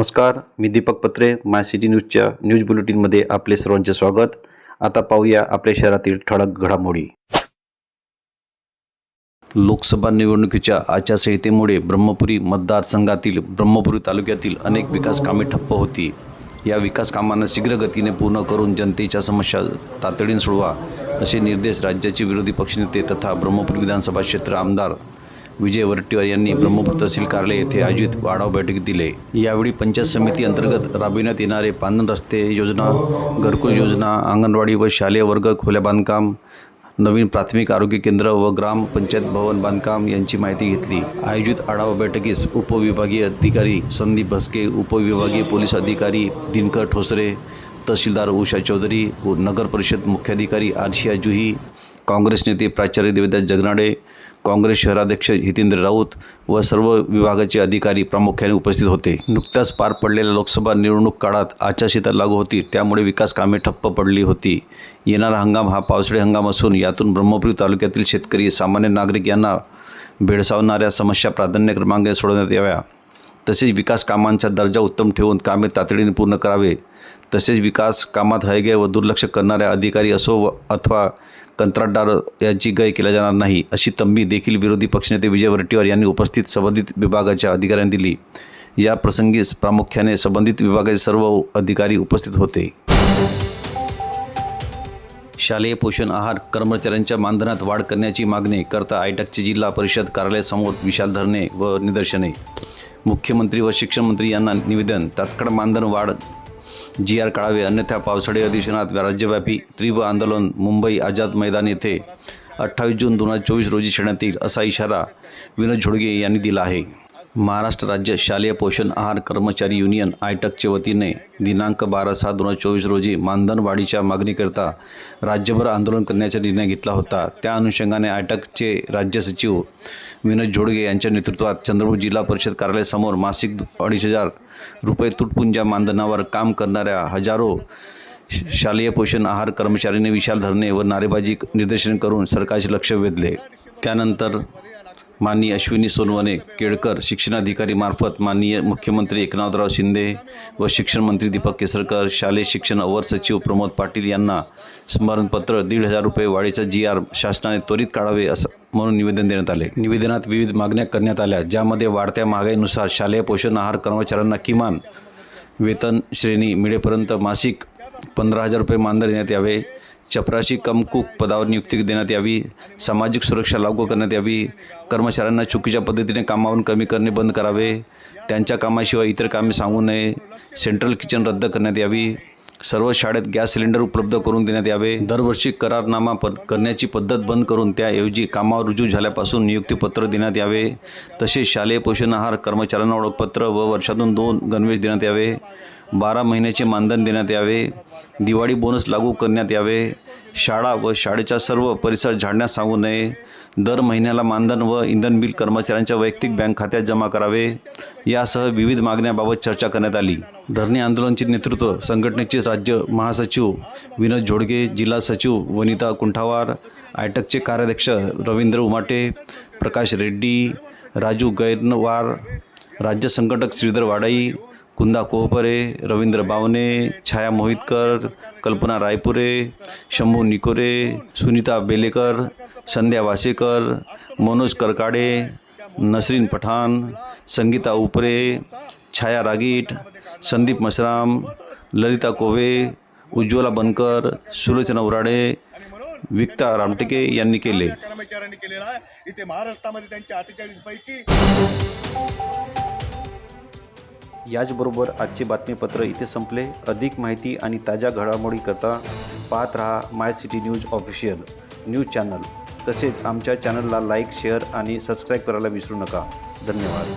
नमस्कार, मी दीपक पत्रे. माय सिटी न्यूजच्या न्यूज बुलेटिनमध्ये आपले सर्वांचे स्वागत. आता पाहूया आपल्या शहरातील ठळक घडामोडी. लोकसभा निवडणुकीच्या आचारसंहितेमुळे ब्रह्मपुरी मतदारसंघातील ब्रह्मपुरी तालुक्यातील अनेक विकास कामे ठप्प होती. या विकास कामांना शीघ्र गतीने पूर्ण करून जनतेच्या समस्या तातडीने सोडवा असे निर्देश राज्याचे विरोधी पक्षनेते तथा ब्रह्मपुरी विधानसभा क्षेत्र आमदार विजय वरट्टीवार यांनी ब्रह्मपुरी तहसील कार्यालय येथे आयोजित आढावा बैठकीत दिले. यावेळी पंचायत समिती अंतर्गत राबविण्यात येणारे पांधन रस्ते योजना, घरकुल योजना, अंगणवाडी व शालेय वर्ग खोल्या बांधकाम, नवीन प्राथमिक आरोग्य केंद्र व ग्राम पंचायत भवन बांधकाम यांची माहिती घेतली. आयोजित आढावा बैठकीस उपविभागीय अधिकारी संदीप भस्के, उपविभागीय पोलीस अधिकारी दिनकर ठोसरे, तहसीलदार उषा चौधरी, नगर परिषद मुख्याधिकारी आरशिया जुही, काँग्रेस नेते प्राचार्य देवदास जगनाडे, काँग्रेस शहराध्यक्ष हितेंद्र राऊत व सर्व विभागाचे अधिकारी प्रामुख्याने उपस्थित होते. नुकत्याच पार पडलेल्या लोकसभा निवडणूक काळात आचारसंहिता लागू होती, त्यामुळे विकास कामे ठप्प पडली होती. येणारा हंगाम हा पावसाळी हंगाम असून यातून ब्रह्मपुरी तालुक्यातील शेतकरी, सामान्य नागरिक यांना भेडसावणाऱ्या समस्या प्राधान्य क्रमांकाने सोडवण्यात याव्या. तसेच विकास कामांचा दर्जा उत्तम ठेवून कामे तातडीने पूर्ण करावे. तसेच विकास कामात हयगय व दुर्लक्ष करणाऱ्या अधिकारी असो अथवा कंत्राटदार याची गय केला जाणार नाही, अशी तंबी देखील विरोधी पक्षनेते विजय वरट्टीवार यांनी उपस्थित संबंधित विभागाच्या अधिकाऱ्यांनी दिली. या प्रसंगी प्रामुख्याने संबंधित विभागाचे सर्व अधिकारी उपस्थित होते. शालेय पोषण आहार कर्मचाऱ्यांच्या मानधनात वाढ करण्याची मागणी करता आयटकचे जिल्हा परिषद कार्यालयासमोर विशाल धरणे व निदर्शने. मुख्यमंत्री व शिक्षण मंत्री यांना निवेदन. तात्काळ मानधन वाढ GR काढावे, अन्यथा पावसाळी अधिवेशनात राज्यव्यापी तीव्र आंदोलन. मुंबई आझाद मैदान येथे 28 जून 2024 रोजी छेडण्यात येईल, असा इशारा विनोद झोडगे यांनी दिला आहे. महाराष्ट्र राज्य शालेय पोषण आहार कर्मचारी युनियन आयटकचे वतीने दिनांक 12/6/2024 रोजी मानधन वाढीच्या मागणीकरता राज्यभर आंदोलन करण्याचा निर्णय घेतला होता. त्या अनुषंगाने आयटकचे राज्य सचिव विनोद झोडगे यांच्या नेतृत्वात चंद्रपूर जिल्हा परिषद कार्यालयासमोर मासिक 2,500 रुपये तुटपुंजा मानधनावर काम करणाऱ्या हजारो शालेय पोषण आहार कर्मचाऱ्यांनी विशाल धरणे व नारेबाजी निदर्शन करून सरकारचे लक्ष वेधले. त्यानंतर माननीय अश्विनी सोनवणे केळकर शिक्षणाधिकारी मार्फत माननीय मुख्यमंत्री एकनाथराव शिंदे व शिक्षण मंत्री दीपक केसरकर, शालेय शिक्षण अवर सचिव प्रमोद पाटील यांना स्मरणपत्र 1,500 रुपये वाढीचा GR शासनाने त्वरित काढावे असं म्हणून निवेदन देण्यात आले. निवेदनात विविध मागण्या करण्यात आल्या, ज्यामध्ये वाढत्या महागाईनुसार शालेय पोषण आहार कर्मचाऱ्यांना किमान वेतन श्रेणी मिळेपर्यंत मासिक 15,000 रुपये मानधन देण्यात यावे, चपराशी कमकुक पदावर नियुक्ती देण्यात यावी, सामाजिक सुरक्षा लागू करण्यात यावी, कर्मचाऱ्यांना चुकीच्या पद्धतीने कामावरून कमी करणे बंद करावे, त्यांच्या कामाशिवाय इतर कामे सांगू नये, सेंट्रल किचन रद्द करण्यात यावी, सर्व शाळेत गॅस सिलेंडर उपलब्ध करून देण्यात यावे, दरवर्षी करारनामा करण्याची पद्धत बंद करून त्याऐवजी कामावर रुजू झाल्यापासून नियुक्तीपत्र देण्यात यावे, तसेच शालेय पोषण आहार कर्मचाऱ्यांना ओळखपत्र व वर्षातून 2 गणवेश देण्यात यावे, 12 महिन्याचे मानधन देण्यात यावे, दिवाळी बोनस लागू करण्यात यावे, शाळा व शाळेचा सर्व परिसर झाडण्यास सांगू नये, दर महिन्याला मानधन व इंधन बिल कर्मचाऱ्यांच्या वैयक्तिक बँक खात्यात जमा करावे, यासह विविध मागण्याबाबत चर्चा करण्यात आली. धरणे आंदोलनाचे नेतृत्व संघटनेचे राज्य महासचिव विनोद झोडगे, जिल्हा सचिव वनिता कुंठावार, आयटकचे कार्याध्यक्ष रवींद्र उमाटे, प्रकाश रेड्डी, राजू गैरनवार, राज्य संघटक श्रीधर वाडाई, कुंदा कोहपरे, रवींद्र बावने, छाया मोहितकर, कल्पना रायपुरे, शंभू निकोरे, सुनीता बेलेकर, संध्या वासेकर, मनोज करकाडे, नसरीन पठाण, संगीता उपरे, छाया रागीट, संदीप मसराम, ललिता कोवे, उज्ज्वला बनकर, सुलोचना उराडे, विक्ता रामटेके यांनी केले. इथे महाराष्ट्रामध्ये त्यांच्या 48 पैकी. याचबरोबर आजचे बातमीपत्र इथे संपले. अधिक माहिती आणि ताज्या घडामोडी करता पाहत रहा my city news official news channel. तसेच आमच्या चॅनलला लाईक, शेअर आणि सबस्क्राईब करायला विसरू नका. धन्यवाद.